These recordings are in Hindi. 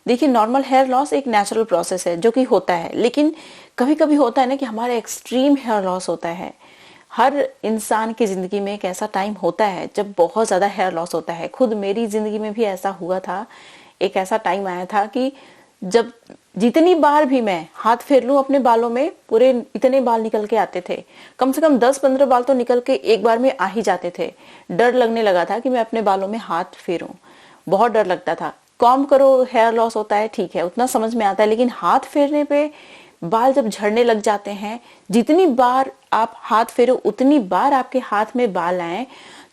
देखिए नॉर्मल हेयर लॉस एक नेचुरल प्रोसेस है जो कि होता है, लेकिन कभी कभी होता है ना कि हमारा एक्सट्रीम हेयर लॉस होता है। हर इंसान की जिंदगी में एक ऐसा टाइम होता है जब बहुत ज्यादा हेयर लॉस होता है। खुद मेरी जिंदगी में भी ऐसा हुआ था। एक ऐसा टाइम आया था कि जब जितनी बार भी मैं हाथ फेर लूं अपने बालों में, पूरे इतने बाल निकल के आते थे। कम से कम 10-15 बाल तो निकल के एक बार में आ ही जाते थे। डर लगने लगा था कि मैं अपने बालों में हाथ फेरूं। बहुत डर लगता था। कॉम्ब करो हेयर लॉस होता है, ठीक है, उतना समझ में आता है, लेकिन हाथ फेरने पे बाल जब झड़ने लग जाते हैं, जितनी बार आप हाथ फेरो उतनी बार आपके हाथ में बाल आए,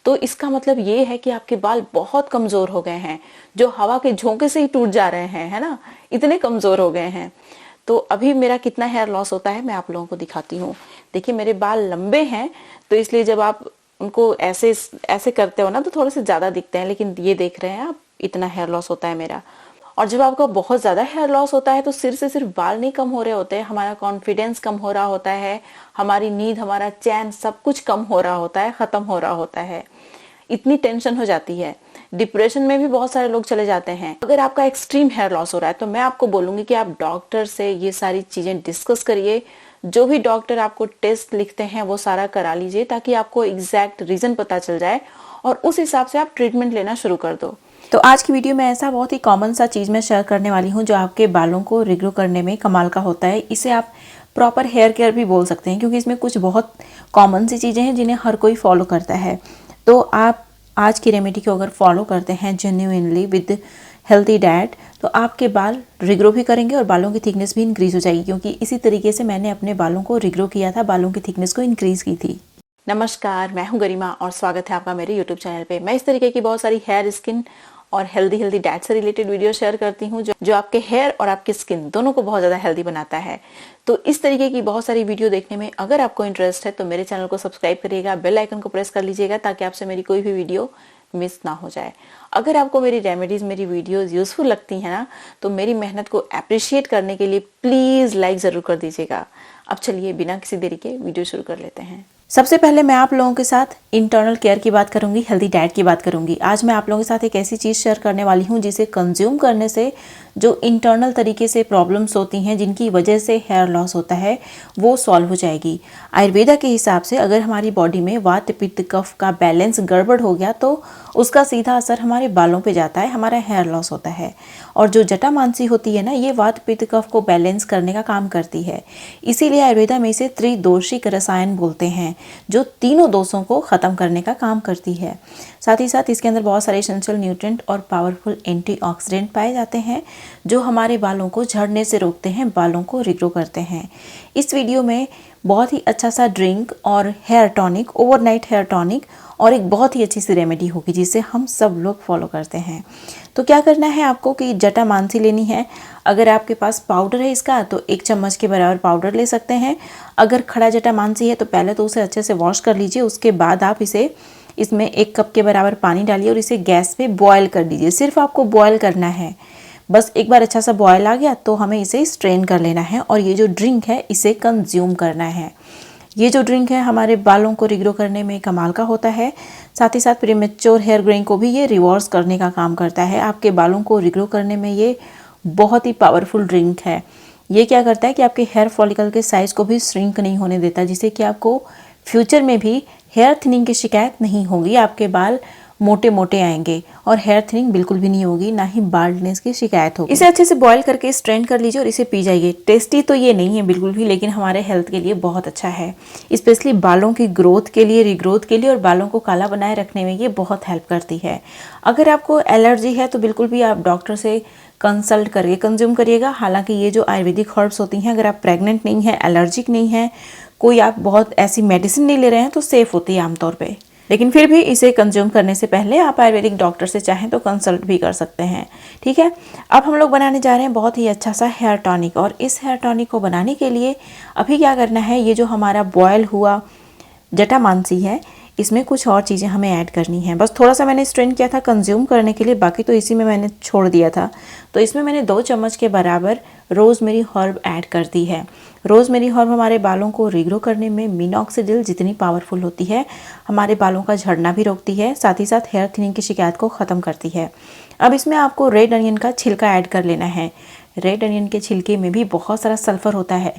तो इसका मतलब ये है कि आपके बाल बहुत कमजोर हो गए हैं, जो हवा के झोंके से ही टूट जा रहे हैं, है ना, इतने कमजोर हो गए हैं। तो अभी मेरा कितना हेयर लॉस होता है मैं आप लोगों को दिखाती हूँ। देखिए मेरे बाल लंबे हैं, तो इसलिए जब आप उनको ऐसे ऐसे करते हो ना तो थोड़े से ज्यादा दिखते हैं, लेकिन ये देख रहे हैं आप, इतना हेयर लॉस होता है मेरा। और जब आपका बहुत ज्यादा हेयर लॉस होता है तो सिर से सिर्फ बाल नहीं कम हो रहे होते हैं, हमारा कॉन्फिडेंस कम हो रहा होता है, हमारी नींद, हमारा चैन, सब कुछ कम हो रहा होता है, खत्म हो रहा होता है। इतनी टेंशन हो जाती है। डिप्रेशन में भी बहुत सारे लोग चले जाते हैं। अगर आपका एक्सट्रीम हेयर लॉस हो रहा है तो मैं आपको बोलूंगी कि आप डॉक्टर से ये सारी चीजें डिस्कस करिए। जो भी डॉक्टर आपको टेस्ट लिखते हैं वो सारा करा लीजिए, ताकि आपको एग्जैक्ट रीजन पता चल जाए और उस हिसाब से आप ट्रीटमेंट लेना शुरू कर दो। तो आज की वीडियो में ऐसा बहुत ही कॉमन सा चीज़ मैं शेयर करने वाली हूँ जो आपके बालों को रिग्रो करने में कमाल का होता है। इसे आप प्रॉपर हेयर केयर भी बोल सकते हैं, क्योंकि इसमें कुछ बहुत कॉमन सी चीज़ें हैं जिन्हें हर कोई फॉलो करता है। तो आप आज की रेमेडी को अगर फॉलो करते हैं जेन्युइनली विद हेल्थी डाइट, तो आपके बाल रिग्रो भी करेंगे और बालों की थिकनेस भी इंक्रीज हो जाएगी, क्योंकि इसी तरीके से मैंने अपने बालों को रिग्रो किया था, बालों की थिकनेस को इंक्रीज की थी। नमस्कार, मैं हूं गरिमा और स्वागत है आपका मेरे YouTube चैनल पे। मैं इस तरीके की बहुत सारी हेयर, स्किन और हेल्दी डाइट से रिलेटेड वीडियो शेयर करती हूँ जो आपके हेयर और आपकी स्किन दोनों को बहुत ज्यादा हेल्दी बनाता है। तो इस तरीके की बहुत सारी वीडियो देखने में अगर आपको इंटरेस्ट है तो मेरे चैनल को सब्सक्राइब करिएगा, बेल आइकन को प्रेस कर लीजिएगा, ताकि आपसे मेरी कोई भी वीडियो मिस ना हो जाए। अगर आपको मेरी रेमेडीज, मेरी वीडियोस यूजफुल लगती है ना, तो मेरी मेहनत को अप्रिशिएट करने के लिए प्लीज लाइक जरूर कर दीजिएगा। अब चलिए बिना किसी देरी के वीडियो शुरू कर लेते हैं। सबसे पहले मैं आप लोगों के साथ इंटरनल केयर की बात करूंगी, हेल्दी डाइट की बात करूंगी। आज मैं आप लोगों के साथ एक ऐसी चीज़ शेयर करने वाली हूं जिसे कंज्यूम करने से जो इंटरनल तरीके से प्रॉब्लम्स होती हैं, जिनकी वजह से हेयर लॉस होता है, वो सॉल्व हो जाएगी। आयुर्वेदा के हिसाब से अगर हमारी बॉडी में वात पित्त कफ का बैलेंस गड़बड़ हो गया तो उसका सीधा असर हमारे बालों पे जाता है, हमारा हेयर लॉस होता है। और जो जटामांसी होती है ना, ये वात पित्त कफ को बैलेंस करने का काम करती है। इसीलिए आयुर्वेदा में इसे त्रिदोषिक रसायन बोलते हैं, जो तीनों दोषों को ख़त्म करने का काम करती है। साथ ही साथ इसके अंदर बहुत सारे एसेंशियल न्यूट्रिएंट और पावरफुल एंटीऑक्सीडेंट पाए जाते हैं, जो हमारे बालों को झड़ने से रोकते हैं, बालों को रिग्रो करते हैं। इस वीडियो में बहुत ही अच्छा सा ड्रिंक और hair tonic, overnight hair tonic और एक बहुत ही अच्छी सी रेमेडी होगी जिसे हम सब लोग फॉलो करते हैं। तो क्या करना है आपको कि जटामांसी लेनी है। अगर आपके पास पाउडर है इसका तो 1 चम्मच के बराबर पाउडर ले सकते हैं। अगर खड़ा जटामांसी है तो पहले तो उसे अच्छे से वॉश कर लीजिए, उसके बाद आप इसमें 1 कप के बराबर पानी डालिए और इसे गैस पे बॉयल कर दीजिए। सिर्फ आपको बॉयल करना है, बस एक बार अच्छा सा बॉयल आ गया तो हमें इसे स्ट्रेन कर लेना है और ये जो ड्रिंक है इसे कंज्यूम करना है। ये जो ड्रिंक है हमारे बालों को रिग्रो करने में कमाल का होता है। साथ ही साथ प्रीमेच्योर हेयर ग्रोइंग को भी ये रिवर्स करने का काम करता है। आपके बालों को रिग्रो करने में ये बहुत ही पावरफुल ड्रिंक है। ये क्या करता है कि आपके हेयर फॉलिकल के साइज को भी श्रिंक नहीं होने देता, जिससे कि आपको फ्यूचर में भी हेयर थिनिंग की शिकायत नहीं होगी। आपके बाल मोटे मोटे आएंगे और हेयर थिनिंग बिल्कुल भी नहीं होगी, ना ही बाल्डनेस की शिकायत होगी। इसे अच्छे से बॉईल करके स्ट्रेन कर लीजिए और इसे पी जाइए। टेस्टी तो ये नहीं है बिल्कुल भी, लेकिन हमारे हेल्थ के लिए बहुत अच्छा है। स्पेशली बालों की ग्रोथ के लिए, रिग्रोथ के लिए और बालों को काला बनाए रखने में ये बहुत हेल्प करती है। अगर आपको एलर्जी है तो बिल्कुल भी आप डॉक्टर से कंसल्ट करके कंज्यूम करिएगा। हालांकि ये जो आयुर्वेदिक हर्ब्स होती हैं, अगर आप प्रेग्नेंट नहीं हैं, एलर्जिक नहीं हैं, कोई आप बहुत ऐसी मेडिसिन नहीं ले रहे हैं तो सेफ होती है आमतौर पे। लेकिन फिर भी इसे कंज्यूम करने से पहले आप आयुर्वेदिक डॉक्टर से चाहें तो कंसल्ट भी कर सकते हैं। ठीक है, अब हम लोग बनाने जा रहे हैं बहुत ही अच्छा सा हेयर टॉनिक। और इस हेयर टॉनिक को बनाने के लिए अभी क्या करना है, ये जो हमारा बॉयल हुआ जटामांसी है, इसमें कुछ और चीज़ें हमें ऐड करनी है। बस थोड़ा सा मैंने स्ट्रेन किया था कंज्यूम करने के लिए, बाकी तो इसी में मैंने छोड़ दिया था। तो इसमें मैंने 2 चम्मच के बराबर रोज़मेरी हर्ब ऐड कर दी है। रोज़मेरी हर्ब हमारे बालों को रिग्रो करने में मिनॉक्सिडिल जितनी पावरफुल होती है, हमारे बालों का झड़ना भी रोकती है, साथ ही साथ हेयर थिनिंग की शिकायत को ख़त्म करती है। अब इसमें आपको रेड अनियन का छिलका ऐड कर लेना है। रेड अनियन के छिलके में भी बहुत सारा सल्फर होता है।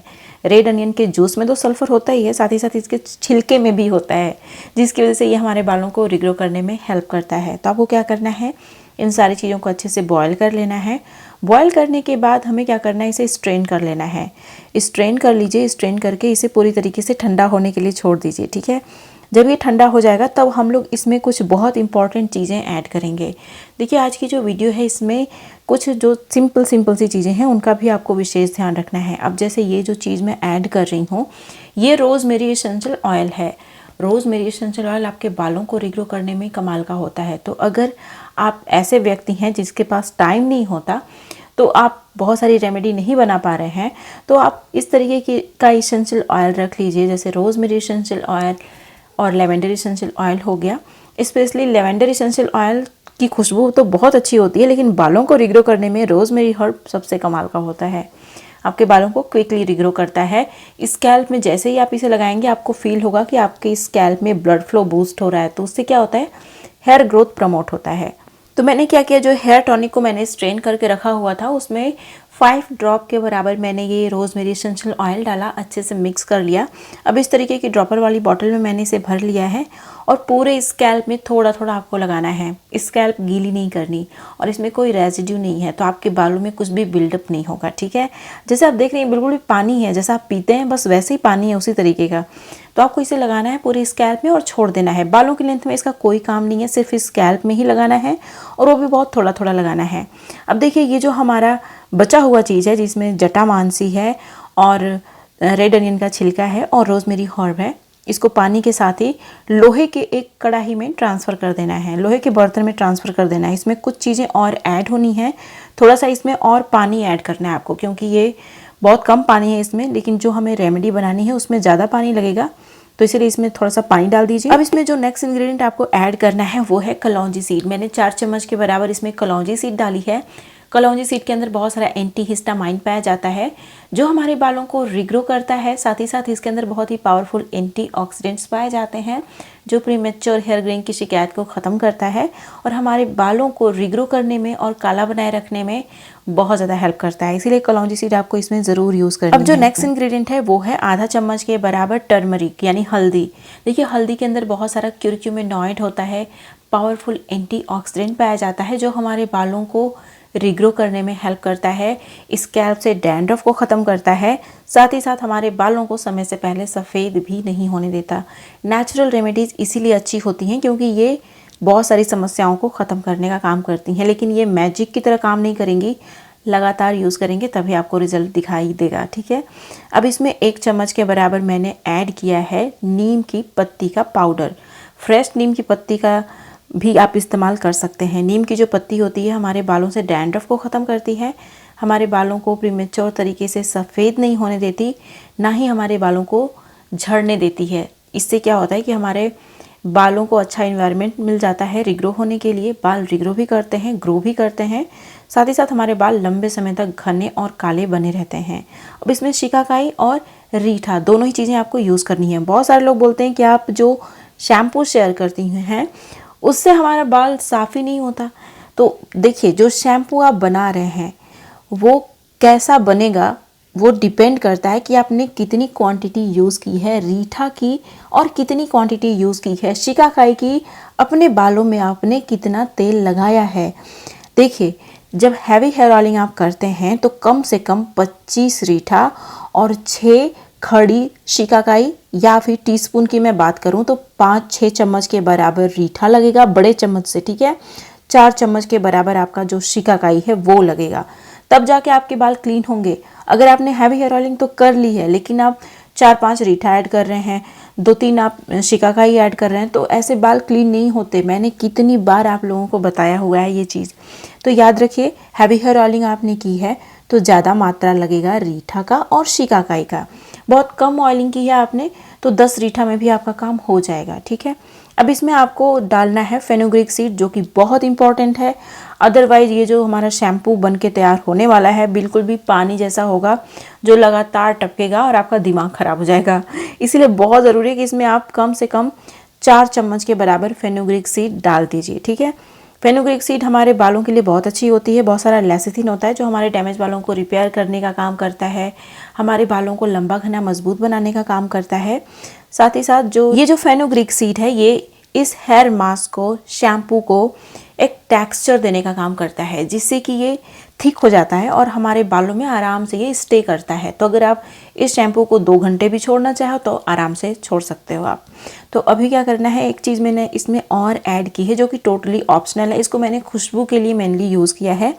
रेड अनियन के जूस में तो सल्फर होता ही है, साथ ही साथ इसके छिलके में भी होता है, जिसकी वजह से ये हमारे बालों को रिग्रो करने में हेल्प करता है। तो आपको क्या करना है, इन सारी चीज़ों को अच्छे से बॉयल कर लेना है। बॉयल करने के बाद हमें क्या करना है, इसे स्ट्रेन कर लेना है। स्ट्रेन कर लीजिए। स्ट्रेन करके इसे पूरी तरीके से ठंडा होने के लिए छोड़ दीजिए, ठीक है। जब ये ठंडा हो जाएगा तब हम लोग इसमें कुछ बहुत इंपॉर्टेंट चीज़ें ऐड करेंगे। देखिए आज की जो वीडियो है इसमें कुछ जो सिंपल सी चीज़ें हैं उनका भी आपको विशेष ध्यान रखना है। अब जैसे ये जो चीज़ मैं ऐड कर रही हूँ, ये रोज़मेरी एसेंशियल ऑयल है। रोज़मेरी एसेंशियल ऑयल आपके बालों को रिग्रो करने में कमाल का होता है। तो अगर आप ऐसे व्यक्ति हैं जिसके पास टाइम नहीं होता, तो आप बहुत सारी रेमेडी नहीं बना पा रहे हैं, तो आप इस तरीके का एसेंशियल ऑयल रख लीजिए, जैसे रोज़मेरी एसेंशियल ऑयल और लेवेंडर एसेंशियल ऑयल हो गया। स्पेशली लेवेंडर एसेंशियल ऑयल की खुशबू तो बहुत अच्छी होती है, लेकिन बालों को रिग्रो करने में रोज़मेरी हर्ब सबसे कमाल का होता है। आपके बालों को क्विकली रिग्रो करता है। स्कैल्प में जैसे ही आप इसे लगाएंगे आपको फील होगा कि आपके स्कैल्प में ब्लड फ्लो बूस्ट हो रहा है। तो उससे क्या होता है, हेयर ग्रोथ प्रमोट होता है। तो मैंने क्या किया, जो हेयर टॉनिक को मैंने स्ट्रेन करके रखा हुआ था उसमें 5 ड्रॉप के बराबर मैंने ये रोज़मेरी एसेंशियल ऑयल डाला, अच्छे से मिक्स कर लिया। अब इस तरीके की ड्रॉपर वाली बॉटल में मैंने इसे भर लिया है और पूरे स्कैल्प में थोड़ा थोड़ा आपको लगाना है। स्कैल्प गीली नहीं करनी और इसमें कोई रेजिड्यू नहीं है, तो आपके बालों में कुछ भी बिल्डअप नहीं होगा, ठीक है। जैसे आप देख रहे हैं बिल्कुल भी पानी है, जैसा आप पीते हैं बस वैसे ही पानी है, उसी तरीके का। तो आपको इसे लगाना है पूरे स्कैल्प में और छोड़ देना है। बालों की लेंथ में इसका कोई काम नहीं है, सिर्फ स्कैल्प में ही लगाना है और वो भी बहुत थोड़ा थोड़ा लगाना है। अब देखिए ये जो हमारा बचा हुआ चीज़ है जिसमें जटामांसी है और रेड अनियन का छिलका है और रोज़मेरी हर्ब है, इसको पानी के साथ ही लोहे के एक कढ़ाई में ट्रांसफ़र कर देना है, लोहे के बर्तन में ट्रांसफ़र कर देना है। इसमें कुछ चीज़ें और ऐड होनी है, थोड़ा सा इसमें और पानी ऐड करना है आपको, क्योंकि ये बहुत कम पानी है इसमें, लेकिन जो हमें रेमेडी बनानी है उसमें ज़्यादा पानी लगेगा, तो इसलिए इसमें थोड़ा सा पानी डाल दीजिए। अब इसमें जो नेक्स्ट इंग्रेडिएंट आपको ऐड करना है वो है कलौंजी सीड। मैंने 4 चम्मच के बराबर इसमें कलौंजी सीड डाली है। कलौंजी सीड के अंदर बहुत सारा एंटी हिस्टामाइन पाया जाता है जो हमारे बालों को रिग्रो करता है। साथ ही साथ इसके अंदर बहुत ही पावरफुल एंटीऑक्सीडेंट्स पाए जाते हैं जो प्रीमेच्योर हेयर ग्रेइंग की शिकायत को ख़त्म करता है और हमारे बालों को रिग्रो करने में और काला बनाए रखने में बहुत ज़्यादा हेल्प करता है। इसीलिए कलौंजी सीड आपको इसमें ज़रूर यूज़ करनी है। अब जो नेक्स्ट इंग्रेडिएंट है वो है आधा चम्मच के बराबर टर्मरिक यानी हल्दी। देखिए हल्दी के अंदर बहुत सारा क्यूरक्यूमिनॉइड होता है, पावरफुल एंटीऑक्सीडेंट पाया जाता है जो हमारे बालों को रिग्रो करने में हेल्प करता है, स्कैल्प से डैंड्रफ को ख़त्म करता है, साथ ही साथ हमारे बालों को समय से पहले सफ़ेद भी नहीं होने देता। नेचुरल रेमेडीज़ इसीलिए अच्छी होती हैं क्योंकि ये बहुत सारी समस्याओं को ख़त्म करने का काम करती हैं, लेकिन ये मैजिक की तरह काम नहीं करेंगी, लगातार यूज़ करेंगे तभी आपको रिजल्ट दिखाई देगा, ठीक है। अब इसमें 1 चम्मच के बराबर मैंने ऐड किया है नीम की पत्ती का पाउडर। फ्रेश नीम की पत्ती का भी आप इस्तेमाल कर सकते हैं। नीम की जो पत्ती होती है हमारे बालों से डैंड्रफ को ख़त्म करती है, हमारे बालों को प्रीमेच्योर तरीके से सफ़ेद नहीं होने देती, ना ही हमारे बालों को झड़ने देती है। इससे क्या होता है कि हमारे बालों को अच्छा इन्वायरमेंट मिल जाता है रिग्रो होने के लिए, बाल रिग्रो भी करते हैं, ग्रो भी करते हैं, साथ ही साथ हमारे बाल लंबे समय तक घने और काले बने रहते हैं। अब इसमें शिकाकाई और रीठा दोनों ही चीज़ें आपको यूज़ करनी है। बहुत सारे लोग बोलते हैं कि आप जो शैम्पू शेयर करती हैं उससे हमारा बाल साफ़ ही नहीं होता। तो देखिए जो शैम्पू आप बना रहे हैं वो कैसा बनेगा वो डिपेंड करता है कि आपने कितनी क्वांटिटी यूज़ की है रीठा की और कितनी क्वांटिटी यूज़ की है शिकाकाई की, अपने बालों में आपने कितना तेल लगाया है। देखिए जब हैवी हेयर ऑयलिंग आप करते हैं तो कम से कम 25 रीठा और 6 खड़ी शिकाकाई, या फिर टीस्पून की मैं बात करूं तो 5-6 चम्मच के बराबर रीठा लगेगा बड़े चम्मच से, ठीक है। 4 चम्मच के बराबर आपका जो शिकाकाई है वो लगेगा, तब जाके आपके बाल क्लीन होंगे। अगर आपने हैवी हेयर ऑयलिंग तो कर ली है लेकिन आप 4-5 रीठा ऐड कर रहे हैं, 2-3 आप शिकाकाई ऐड कर रहे हैं, तो ऐसे बाल क्लीन नहीं होते। मैंने कितनी बार आप लोगों को बताया हुआ है ये चीज़। तो याद रखिए हैवी हेयर ऑयलिंग आपने की है तो ज़्यादा मात्रा लगेगा रीठा का और शिकाकाई का। बहुत कम ऑयलिंग की है आपने तो 10 रीठा में भी आपका काम हो जाएगा, ठीक है। अब इसमें आपको डालना है फेनुग्रीक सीड जो कि बहुत इंपॉर्टेंट है। अदरवाइज़ ये जो हमारा शैम्पू बन के तैयार होने वाला है बिल्कुल भी पानी जैसा होगा जो लगातार टपकेगा और आपका दिमाग ख़राब हो जाएगा। इसीलिए बहुत ज़रूरी है कि इसमें आप कम से कम 4 चम्मच के बराबर फेनुग्रीक सीड डाल दीजिए, ठीक है। फेनुग्रीक सीड हमारे बालों के लिए बहुत अच्छी होती है। बहुत सारा लेसिथिन होता है जो हमारे डैमेज बालों को रिपेयर करने का काम करता है, हमारे बालों को लंबा घना मजबूत बनाने का काम करता है। साथ ही साथ जो फेनुग्रीक सीड है ये इस हेयर मास्क को, शैम्पू को एक टेक्सचर देने का काम करता है, जिससे कि ये थिक हो जाता है और हमारे बालों में आराम से ये स्टे करता है। तो अगर आप इस शैम्पू को 2 घंटे भी छोड़ना चाहो तो आराम से छोड़ सकते हो आप। तो अभी क्या करना है, एक चीज़ मैंने इसमें और ऐड की है जो कि टोटली ऑप्शनल है, इसको मैंने खुशबू के लिए मेनली यूज़ किया है।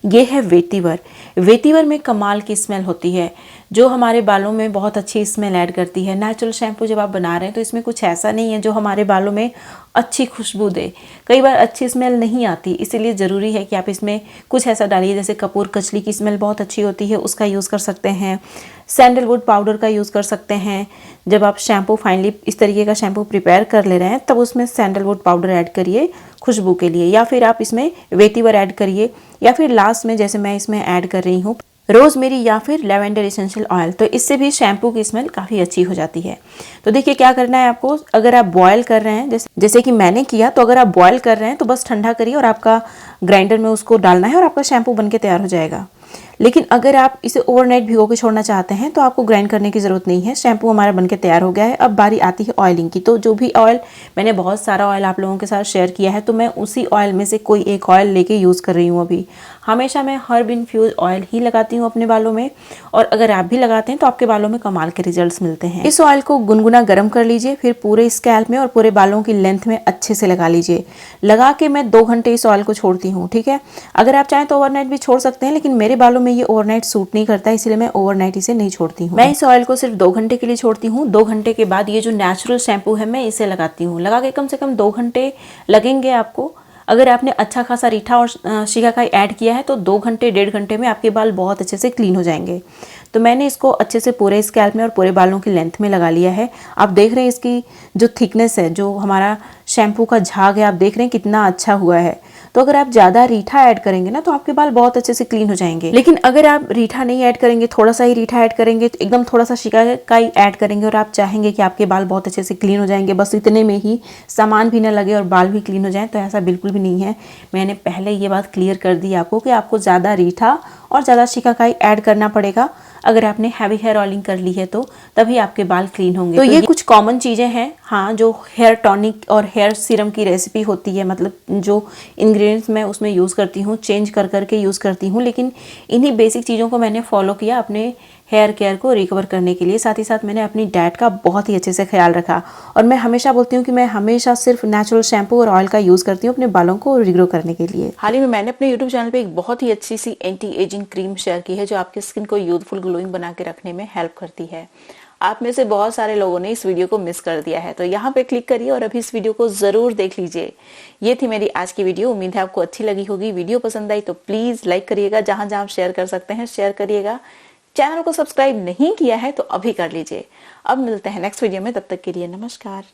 ये है वेटिवर। वेटिवर में कमाल की स्मेल होती है जो हमारे बालों में बहुत अच्छी स्मेल ऐड करती है। नेचुरल शैम्पू जब आप बना रहे हैं तो इसमें कुछ ऐसा नहीं है जो हमारे बालों में अच्छी खुशबू दे। कई बार अच्छी स्मेल नहीं आती, इसीलिए ज़रूरी है कि आप इसमें कुछ ऐसा डालिए। जैसे कपूर कचली की स्मेल बहुत अच्छी होती है, उसका यूज़ कर सकते हैं। सैंडलवुड पाउडर का यूज़ कर सकते हैं। जब आप शैम्पू फाइनली इस तरीके का शैम्पू प्रिपेयर कर ले रहे हैं तब उसमें सैंडलवुड पाउडर ऐड करिए खुशबू के लिए, या फिर आप इसमें वेटिवर ऐड करिए, या फिर लास्ट में जैसे मैं इसमें ऐड कर रही हूँ रोजमेरी या फिर लेवेंडर एसेंशियल ऑयल। तो इससे भी शैम्पू की स्मेल काफ़ी अच्छी हो जाती है। तो देखिए क्या करना है आपको, अगर आप बॉयल कर रहे हैं जैसे कि मैंने किया, तो अगर आप बॉयल कर रहे हैं तो बस ठंडा करिए और आपका ग्राइंडर में उसको डालना है और आपका शैम्पू बनके तैयार हो जाएगा। लेकिन अगर आप इसे ओवरनाइट भिगो के छोड़ना चाहते हैं तो आपको ग्राइंड करने की ज़रूरत नहीं है। शैम्पू हमारा बनके तैयार हो गया है। अब बारी आती है ऑयलिंग की। तो जो भी ऑयल, मैंने बहुत सारा ऑयल आप लोगों के साथ शेयर किया है, तो मैं उसी ऑयल में से कोई एक ऑयल लेके यूज़ कर रही हूँ अभी। हमेशा मैं हर्ब इन्फ्यूज ऑयल ही लगाती हूँ अपने बालों में, और अगर आप भी लगाते हैं तो आपके बालों में कमाल के रिजल्ट्स मिलते हैं। इस ऑयल को गुनगुना गर्म कर लीजिए, फिर पूरे स्कैल्प में और पूरे बालों की लेंथ में अच्छे से लगा लीजिए। लगा के मैं 2 घंटे इस ऑयल को छोड़ती हूँ, ठीक है। अगर आप चाहें तो ओवरनाइट भी छोड़ सकते हैं, लेकिन मेरे बालों में ये ओवरनाइट सूट नहीं करता, इसलिए मैं ओवरनाइट इसे नहीं छोड़ती हूँ। मैं इस ऑयल को सिर्फ 2 घंटे के लिए छोड़ती हूँ। 2 घंटे के बाद ये जो नेचुरल शैम्पू है मैं इसे लगाती हूँ। लगा के कम से कम 2 घंटे लगेंगे आपको। अगर आपने अच्छा खासा रीठा और शिकाकाई ऐड किया है तो 2 घंटे 1.5 घंटे में आपके बाल बहुत अच्छे से क्लीन हो जाएंगे। तो मैंने इसको अच्छे से पूरे स्कैल्प में और पूरे बालों की लेंथ में लगा लिया है। आप देख रहे हैं इसकी जो थिकनेस है, जो हमारा शैम्पू का झाग है, आप देख रहे हैं कितना अच्छा हुआ है। तो अगर आप ज़्यादा रीठा ऐड करेंगे ना तो आपके बाल बहुत अच्छे से क्लीन हो जाएंगे। लेकिन अगर आप रीठा नहीं ऐड करेंगे, थोड़ा सा ही रीठा ऐड करेंगे, तो एकदम थोड़ा सा शिकाकाई ऐड करेंगे और आप चाहेंगे कि आपके बाल बहुत अच्छे से क्लीन हो जाएंगे, बस इतने में ही सामान भी ना लगे और बाल भी क्लीन हो जाए, तो ऐसा बिल्कुल भी नहीं है। मैंने पहले ये बात क्लियर कर दी आपको कि आपको ज़्यादा रीठा और ज़्यादा शिकाकाई ऐड करना पड़ेगा। अगर आपने हैवी हेयर ऑयलिंग कर ली है तो तभी आपके बाल क्लीन होंगे। तो ये कुछ कॉमन चीज़ें हैं, हाँ, जो हेयर टॉनिक और हेयर सीरम की रेसिपी होती है, मतलब जो इंग्रेडिएंट्स मैं उसमें यूज़ करती हूँ, चेंज कर करके यूज़ करती हूँ, लेकिन इन्हीं बेसिक चीज़ों को मैंने फॉलो किया अपने हेयर केयर को रिकवर करने के लिए। साथ ही साथ मैंने अपनी डाइट का बहुत ही अच्छे से ख्याल रखा, और मैं हमेशा बोलती हूँ कि मैं हमेशा सिर्फ नेचुरल शैम्पू और ऑयल का यूज़ करती हूँ अपने बालों को रिग्रो करने के लिए। हाल ही में मैंने अपने यूट्यूब चैनल पे एक बहुत ही अच्छी सी एंटी एजिंग क्रीम शेयर की है जो आपकी स्किन को यूथफुल ग्लोइंग बना के रखने में हेल्प करती है। आप में से बहुत सारे लोगों ने इस वीडियो को मिस कर दिया है, तो यहाँ पे क्लिक करिए और अभी इस वीडियो को जरूर देख लीजिए। ये थी मेरी आज की वीडियो, उम्मीद है आपको अच्छी लगी होगी। वीडियो पसंद आई तो प्लीज लाइक करिएगा, जहां जहां आप शेयर कर सकते हैं शेयर करिएगा। चैनल को सब्सक्राइब नहीं किया है तो अभी कर लीजिए। अब मिलते हैं नेक्स्ट वीडियो में, तब तक के लिए नमस्कार।